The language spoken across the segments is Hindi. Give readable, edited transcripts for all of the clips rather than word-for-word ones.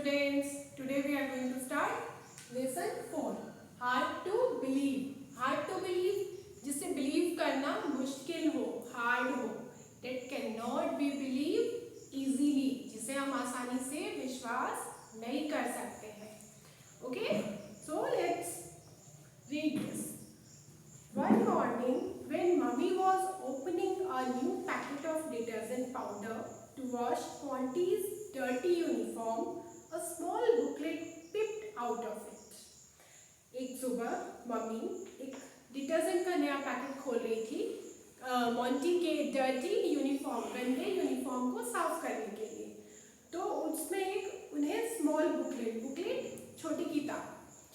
students. Today we are going to start lesson 4. Hard to believe. Hard to believe जिसे believe करना मुश्किल हो, hard हो. That cannot be believed easily. जिसे हम आसानी से विश्वास नहीं कर सकते हैं. Okay? So let's read this. One morning when mummy was opening a new packet of detergent powder to wash Monty's dirty uniform, a small booklet peeped out of it. एक सुबह मम्मी एक डिटर्जेंट का नया पैकेट खोल रही थी मॉन्टी के डर्टी यूनिफॉर्म, गंदे यूनिफॉर्म को साफ करने के लिए. तो उसमें एक उन्हें स्मॉल बुकलेट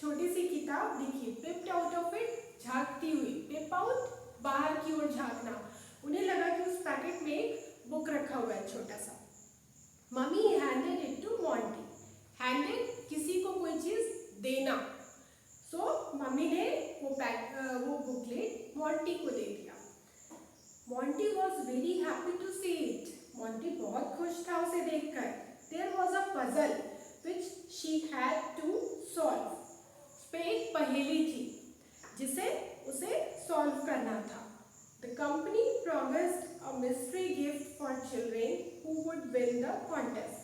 छोटी सी किताब दिखी. पिप्ड आउट ऑफ इट, झांकती हुई. पिप आउट, बाहर की ओर झांकना. उन्हें लगा कि उस पैकेट में एक बुक रखा हुआ है छोटा सा. Mummy handed it to Monty. Handed किसी को कोई चीज देना. सो मम्मी ने वो बुकलेट मॉन्टी को दे दिया. Monty was very happy to see it. Monty बहुत खुश था उसे देखकर. There was a puzzle which she had to solve. उस पे एक पहेली थी जिसे उसे सॉल्व करना था. The company promised a mystery gift for children who would win the contest.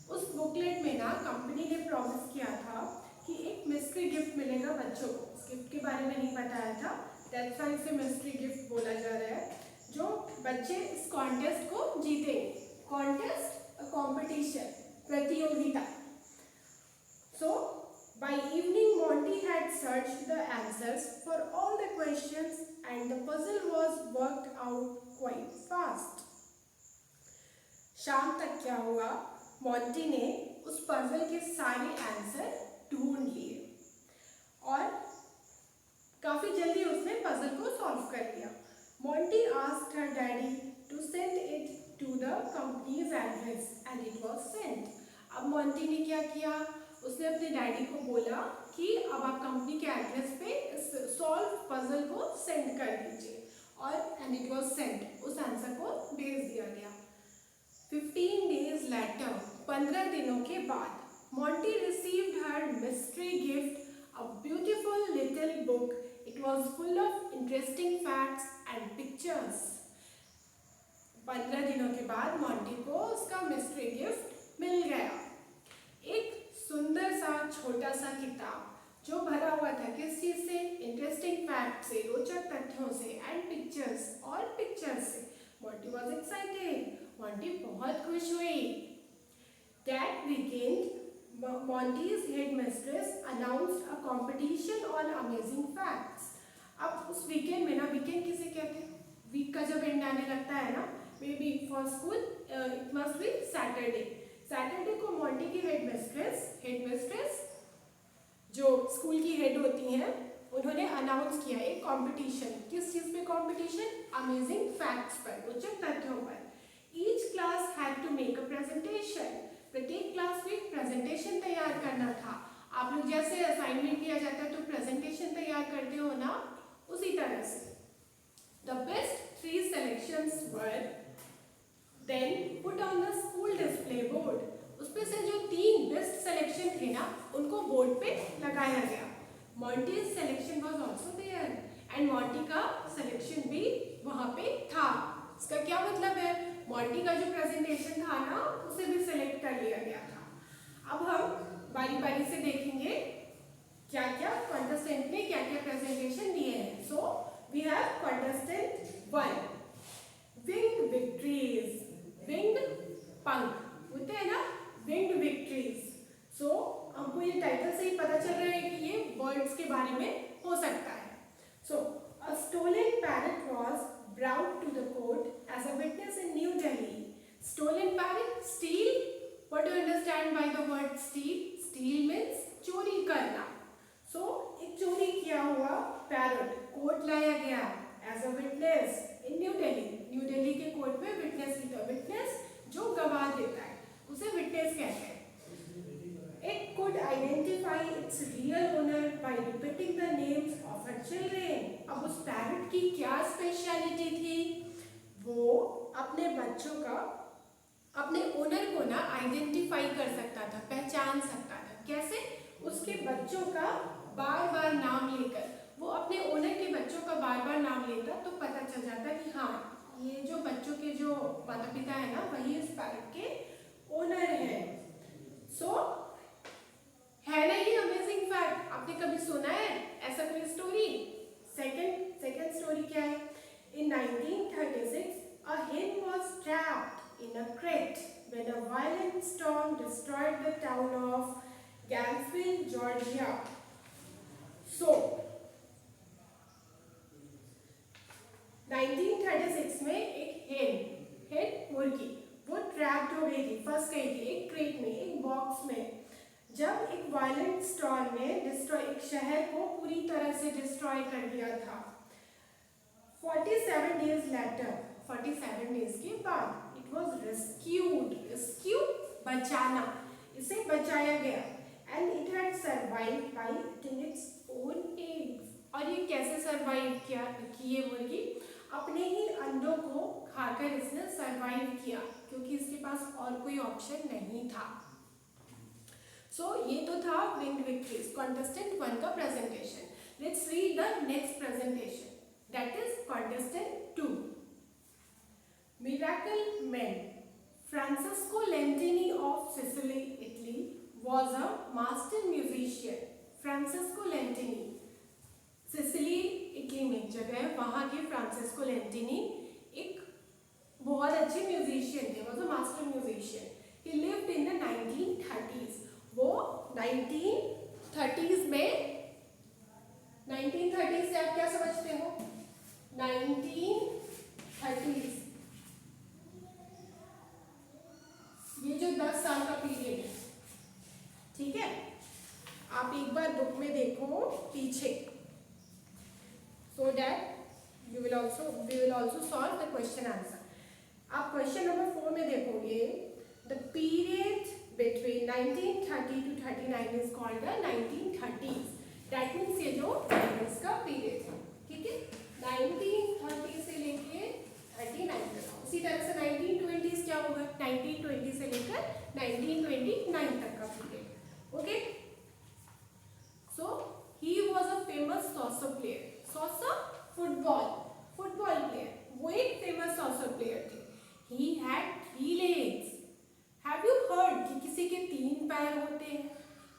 उस बुकलेट में ना कंपनी ने प्रॉमिस किया था कि एक मिस्ट्री गिफ्ट मिलेगा बच्चों को. उस गिफ्ट के बारे में नहीं बताया था, दैट्स व्हाई इसे मिस्ट्री गिफ्ट बोला जा रहा है. जो बच्चे इस कॉन्टेस्ट को जीतेंगे. कॉन्टेस्ट अ कॉम्पिटिशन, प्रतियोगिता. So by evening Monty had searched the answers for all the questions and the puzzle was worked out quite fast. शाम तक क्या हुआ, मॉन्टी ने उस पजल के सारे आंसर ढूंढ लिए और काफी जल्दी उसने पजल को सॉल्व कर लिया. Monty asked her daddy to send it to the company's address and it was sent. अब मॉन्टी ने क्या किया, उसने अपने डैडी को बोला कि अब आप कंपनी के एड्रेस पे इस सॉल्व पजल को सेंड कर दीजिए. और एंड इट वाज सेंट, उस आंसर को भेज दिया गया. 15 days later, 15 दिनों के बाद, Monty received her mystery gift, a beautiful little book. It was full of interesting facts and pictures. 15 दिनों के बाद मॉन्टी को उसका मिस्ट्री गिफ्ट मिल गया. एक सुंदर सा छोटा सा किताब जो भरा हुआ था किस चीज से, इंटरेस्टिंग फैक्ट से, रोचक तथ्यों से, एंड पिक्चर्स और पिक्चर्स से. Monty was excited. मॉन्टी बहुत खुश हुई. That weekend Monty's head mistress announced a competition on amazing facts. अब उस वीकेंड में ना, वीकेंड किसे कहते हैं, वीक का जब एंड आने लगता है ना, may be for school it must be Saturday को मॉन्टी की हेड मिस्ट्रेस जो स्कूल की हेड होती हैं, उन्होंने अनाउंस किया एक कंपटीशन. किस चीज पे कंपटीशन? अमेजिंग फैक्ट्स पर, रोचक तथ्यों पर. Each class had to make a presentation. प्रत्येक क्लास को एक प्रेजेंटेशन तैयार करना था. आप लोग जैसे असाइनमेंट दिया जाता है तो प्रेजेंटेशन तैयार करते हो ना, उसी तरह से. The best 3 selections were then put on the school display board. उसमें से जो 3 बेस्ट सिलेक्शन थे ना, उनको बोर्ड पे लगाया गया. Monty's selection was also there and Monty का सिलेक्शन भी वहां पे था. इसका क्या मतलब है, मॉन्टी का जो प्रेजेंटेशन था ना, उसे भी सिलेक्ट कर लिया गया था. अब हम बारी बारी से देखेंगे क्या क्या कॉन्टेस्टेंट ने क्या क्या प्रेजेंटेशन दिए हैं. So we have contestant 1, wing victories. Wing पंख होते हैं ना, विंग्ड विक्ट्रीज. सो हमको ये टाइटल से ही पता चल रहा है कि ये बर्ड्स के बारे में हो सकता है. So a stolen parrot was brought to the court as a witness in New Delhi. Stolen parrot, steal. What do you understand by the word steal? Steal means चोरी करना. सो एक चोरी किया हुआ पैरट कोर्ट लाया गया as a witness in New Delhi. New Delhi के कोर्ट में विटनेस जो गवाह देता है उसे विटनेस कहते हैं. It could identify its real owner by repeating the names of her children. अब उस पैरट की क्या स्पेशलिटी थी, वो अपने बच्चों का, अपने ओनर को ना आइडेंटिफाई कर सकता था, पहचान पहचान सकता था। कैसे? उसके बच्चों का बार बार नाम लेकर, वो अपने ओनर के बच्चों का बार बार नाम लेता तो पता चल जाता कि हाँ ये जो बच्चों के जो माता पिता है ना वही इस पैरट के ओनर है। सो है ना ये अमेजिंग फैक्ट? आपने कभी सुना है ऐसा कोई स्टोरी? सेकंड स्टोरी क्या है? In 1936, a hen was trapped in a crate when a violent storm destroyed the town of Gainesville, Georgia. So, 1936 में एक हेन मुर्गी वो ट्रैप्ड हो गई थी, फंस गई थी एक क्रेट में, एक बॉक्स में। जब एक वायलेंट स्टॉर्म ने एक शहर को पूरी तरह से डिस्ट्रॉय कर दिया था। 47 days later, 47 डेज के बाद इट वॉज रेस्क्यू बचाना, इसे बचाया गया। And it had survive by eating its own eggs. और ये कैसे सर्वाइव किया कि ये मुर्गी अपने ही अंडों को खाकर इसने सर्वाइव किया, क्योंकि इसके पास और कोई ऑप्शन नहीं था। सो ये तो था विंग्ड विक्ट्रीज कॉन्टेस्टेंट 1 का presentation. Let's read the next presentation, that is contestant 2. Miracle Man. Francesco Lentini of Sicily, Italy was a master musician. Francesco Lentini, Sicily Italy में एक जगह है, वहाँ के फ्रांसिस्को लेंटिनी एक बहुत अच्छे म्यूजिशियन थे, was a master musician. He lived in the 1930s. वो 1930s में 1930s से आप क्या समझते हो? 1930s, ये जो 10 साल का पीरियड है, ठीक है? आप एक बार बुक में देखो पीछे, so that we will also solve the question answer. आप क्वेश्चन नंबर 4 में देखोगे, the period between 1930 to 39 is called the 1930s. That means ये जो 10 का पीरियड है, ठीक है? 1930 से लेके 39 तक। उसी तरह से 1920s क्या होगा? 1920 से लेकर 1929 तक का period. Okay, so he was a famous saucer player. Saucer football player, वो एक फेमस सॉसर प्लेयर थे। He had 3 legs. Have you heard कि किसी के 3 पैर होते हैं?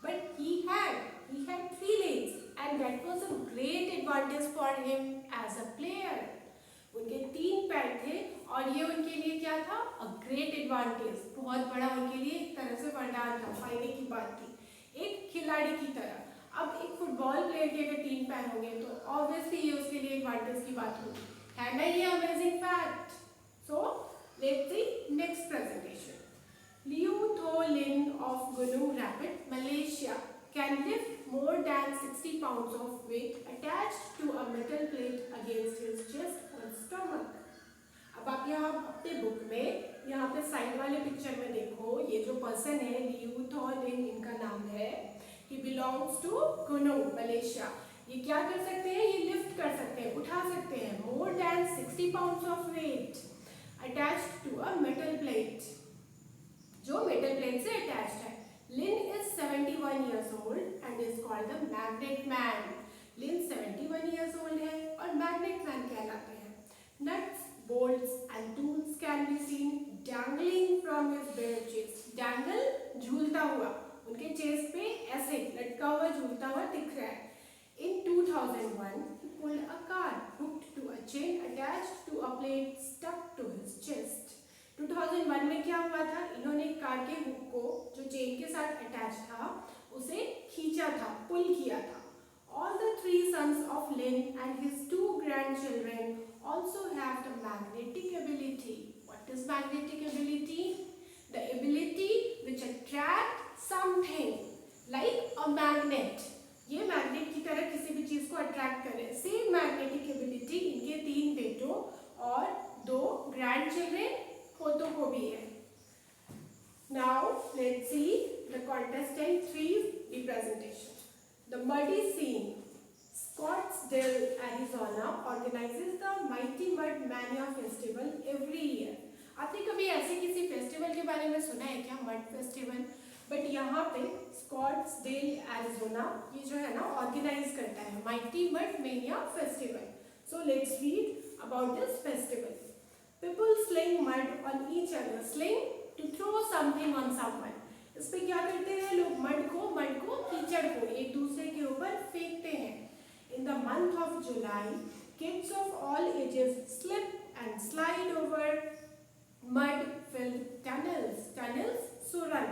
But he had 3 legs and that was a great advantage for him as a player. उनके 3 पैर थे और ये उनके लिए क्या था? A great advantage, बहुत बड़ा उनके लिए एक तरह से वरदान था, फायदे की बात थी एक खिलाड़ी की तरह। अब एक फुटबॉल प्लेयर के अगर 3 पैर होंगे तो ऑब्वियसली ये उसके लिए एडवांटेज की बात होगी, है ना ये amazing fact? So let's see next presentation. Liu Tho Lin of Gunung Rapid, Malaysia can lift more than 60 pounds of weight attached to a metal plate against his chest or stomach. अब आप यहाँ अपने बुक में यहाँ पे साइड वाले पिक्चर में देखो, ये जो पर्सन है लियू थो लिन, इनका नाम है। He belongs to Gunung, Malaysia. ये क्या कर सकते हैं? ये लिफ्ट कर सकते हैं, उठा सकते हैं more than 60 pounds of weight attached to a metal plate, जो मेटल प्लेट से अटैच्ड है। Lin is 71 years old and is called the magnet man. Lin 71 years old है और मैग्नेट मैन कहलाते हैं। Nuts, bolts and tools can be seen dangling from his bare chest. Dangle, झूलता हुआ, उनके चेस्ट पे ऐसे लटका हुआ झूलता हुआ दिख रहा है। In 2001, he pulled a car hooked to a chain attached to a plate stuck to his chest. 2001 में क्या हुआ था? इन्होंने कार के हुक को जो चेन के साथ अटैच था उसे खींचा था, पुल किया था। All the 3 sons of Lin and his 2 grandchildren also have the magnetic ability. What is magnetic ability? The ability which attract something like a magnet. ये मैग्नेट की तरह किसी भी चीज को अट्रैक्ट करे। सेम मैग्नेटिक एबिलिटी इनके 3 बेटों और 2 ग्रैंडचिल्ड्रन पोतों को भी है। Now let's see the contestant 3 representation. The muddy scene. Scottsdale, Arizona organizes the Mighty Mud Mania Festival every year. आपने कभी ऐसे किसी फेस्टिवल के बारे में सुना है क्या? Mud festival. बट यहाँ यहाँ पे स्कॉट्सडेल एरिजोना ये जो है ना ऑर्गेनाइज करता है Mighty Mud Mania festival. So let's read about this festival. People sling mud on each other. Sling to throw something on someone. इस पे क्या करते हैं लोग, मड को कीचड़ को एक दूसरे के ऊपर फेंकते हैं. In the month of July kids of all ages slip and slide over mud filled tunnels सुरंग.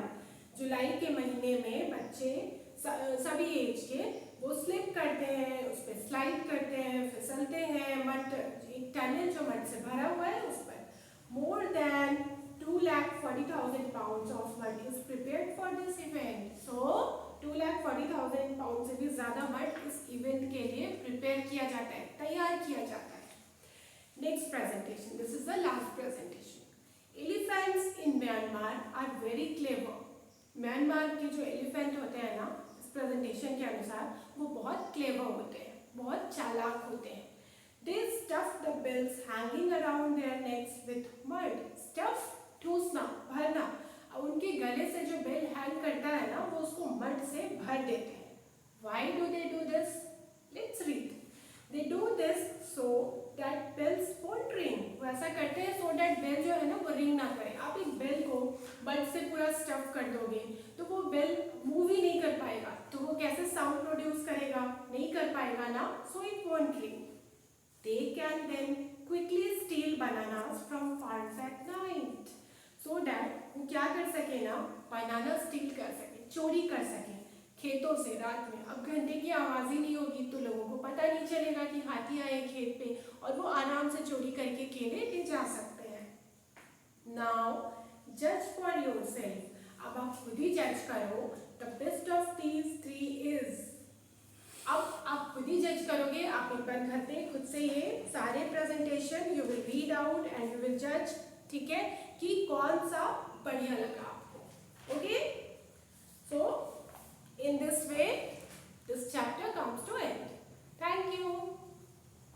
जुलाई के महीने में बच्चे सभी एज के वो स्लिप करते हैं, उस पर स्लाइड करते हैं, फिसलते हैं. मड एक टनल जो मड से भरा हुआ है उस पर. More than 2,40,000 pounds of mud is prepared for this event. So 2,40,000 pounds से भी ज़्यादा मड इस इवेंट के लिए प्रिपेयर किया जाता है, तैयार किया जाता है. Next presentation. This is the last presentation. Elephants in Myanmar are very clever. Myanmar के जो एलिफेंट होते हैं ना, इस प्रेजेंटेशन के अनुसार वो बहुत क्लेवर होते हैं, बहुत चालाक होते हैं. They stuff the bills hanging around their necks with mud. Stuff ठूसना, भरना. अब उनके गले से जो बेल हैंग करता है ना वो उसको मड से भर देते हैं. Why do they do this? Let's read. They do this so that bells won't ring. वो ऐसा करते हैं so that बेल जो है ना वो रिंग ना करे. आप एक बेल को मड से पूरा स्टफ कर दोगे तो वो बेल मूव ही नहीं कर पाएगा, तो वो कैसे साउंड प्रोड्यूस करेगा, नहीं कर पाएगा ना. So it won't ring. They can then quickly steal bananas from farms at night, so that वो क्या कर सके ना, बनाना स्टील कर सके, चोरी कर सके खेतों से रात में. अब घंटे की आवाज़ ही नहीं होगी तो लोगों को पता नहीं चलेगा कि हाथी आए खेत पे, और वो आराम से चोरी करके केले ले जा सकते हैं. नाउ जज फॉर योरसेल्फ. अब आप खुद ही जज करो. The best of these three is. अब आप खुद ही जज करोगे. आप एक बार घर पे खुद से ये सारे presentation you will read out and you will जज, ठीक है, कि कौन सा बढ़िया लगा आपको. ओके, सो